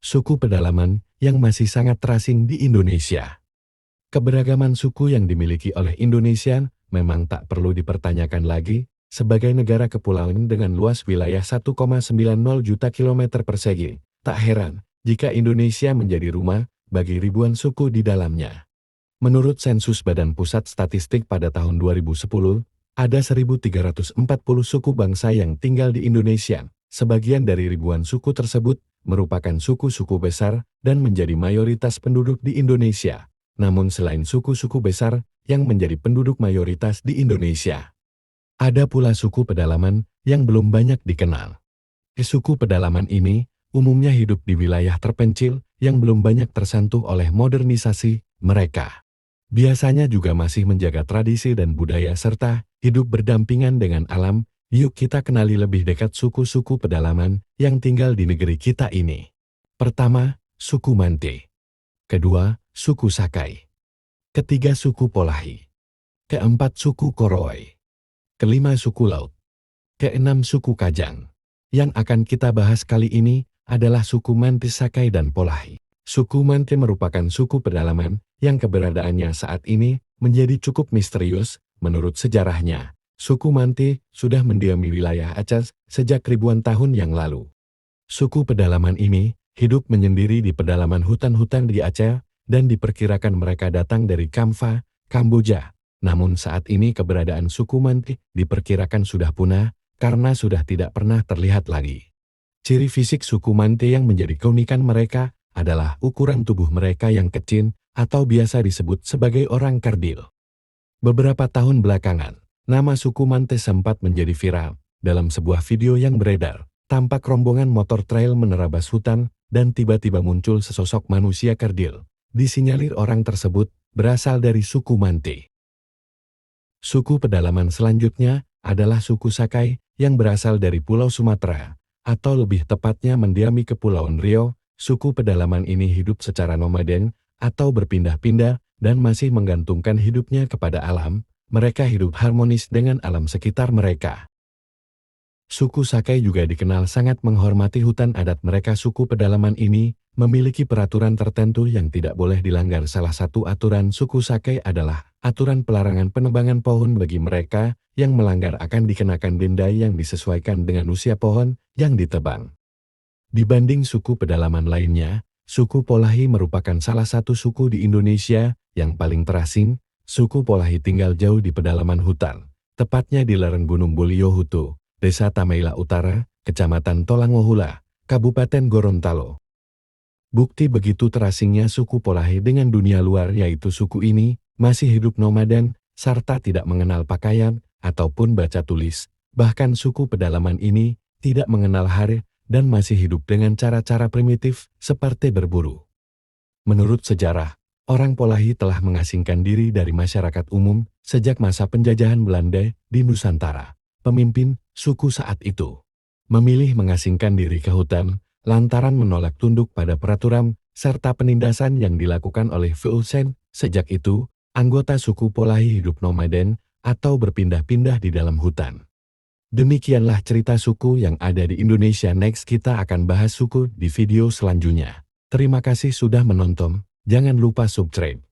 suku pedalaman yang masih sangat terasing di Indonesia. Keberagaman suku yang dimiliki oleh Indonesia memang tak perlu dipertanyakan lagi, sebagai negara kepulauan dengan luas wilayah 1,90 juta kilometer persegi. Tak heran jika Indonesia menjadi rumah bagi ribuan suku di dalamnya. Menurut sensus Badan Pusat Statistik pada tahun 2010, ada 1.340 suku bangsa yang tinggal di Indonesia. Sebagian dari ribuan suku tersebut merupakan suku-suku besar dan menjadi mayoritas penduduk di Indonesia. Namun selain suku-suku besar yang menjadi penduduk mayoritas di Indonesia, ada pula suku pedalaman yang belum banyak dikenal. Suku pedalaman ini umumnya hidup di wilayah terpencil yang belum banyak tersentuh oleh modernisasi mereka. Biasanya juga masih menjaga tradisi dan budaya serta hidup berdampingan dengan alam. Yuk kita kenali lebih dekat suku-suku pedalaman yang tinggal di negeri kita ini. Pertama, suku Mante. Kedua, suku Sakai. Ketiga, suku Polahi. Keempat, suku Koroi. Kelima, suku Laut. Keenam, suku Kajang. Yang akan kita bahas kali ini adalah suku Mante, Sakai, dan Polahi. Suku Mante merupakan suku pedalaman yang keberadaannya saat ini menjadi cukup misterius. Menurut sejarahnya, suku Mante sudah mendiami wilayah Aceh sejak ribuan tahun yang lalu. Suku pedalaman ini hidup menyendiri di pedalaman hutan-hutan di Aceh dan diperkirakan mereka datang dari Kamfa, Kamboja. Namun saat ini keberadaan suku Mante diperkirakan sudah punah karena sudah tidak pernah terlihat lagi. Ciri fisik suku Mante yang menjadi keunikan mereka adalah ukuran tubuh mereka yang kecil atau biasa disebut sebagai orang kerdil. Beberapa tahun belakangan, nama suku Mante sempat menjadi viral. Dalam sebuah video yang beredar, tampak rombongan motor trail menerabas hutan dan tiba-tiba muncul sesosok manusia kerdil. Disinyalir orang tersebut berasal dari suku Mante. Suku pedalaman selanjutnya adalah suku Sakai yang berasal dari Pulau Sumatera, atau lebih tepatnya mendiami Kepulauan Riau. Suku pedalaman ini hidup secara nomaden atau berpindah-pindah dan masih menggantungkan hidupnya kepada alam. Mereka hidup harmonis dengan alam sekitar mereka. Suku Sakai juga dikenal sangat menghormati hutan adat mereka. Suku pedalaman ini memiliki peraturan tertentu yang tidak boleh dilanggar. Salah satu aturan suku Sakai adalah aturan pelarangan penebangan pohon. Bagi mereka yang melanggar akan dikenakan denda yang disesuaikan dengan usia pohon yang ditebang. Dibanding suku pedalaman lainnya, suku Polahi merupakan salah satu suku di Indonesia yang paling terasing. Suku Polahi tinggal jauh di pedalaman hutan, tepatnya di lereng Gunung Bulio-Hutu, Desa Tameila Utara, Kecamatan Tolangohula, Kabupaten Gorontalo. Bukti begitu terasingnya suku Polahi dengan dunia luar yaitu suku ini masih hidup nomaden, serta tidak mengenal pakaian ataupun baca tulis. Bahkan suku pedalaman ini tidak mengenal hari dan masih hidup dengan cara-cara primitif seperti berburu. Menurut sejarah, orang Polahi telah mengasingkan diri dari masyarakat umum sejak masa penjajahan Belanda di Nusantara. Pemimpin suku saat itu memilih mengasingkan diri ke hutan lantaran menolak tunduk pada peraturan serta penindasan yang dilakukan oleh VOC. Sejak itu, anggota suku Polahi hidup nomaden atau berpindah-pindah di dalam hutan. Demikianlah cerita suku yang ada di Indonesia. Next kita akan bahas suku di video selanjutnya. Terima kasih sudah menonton. Jangan lupa subscribe.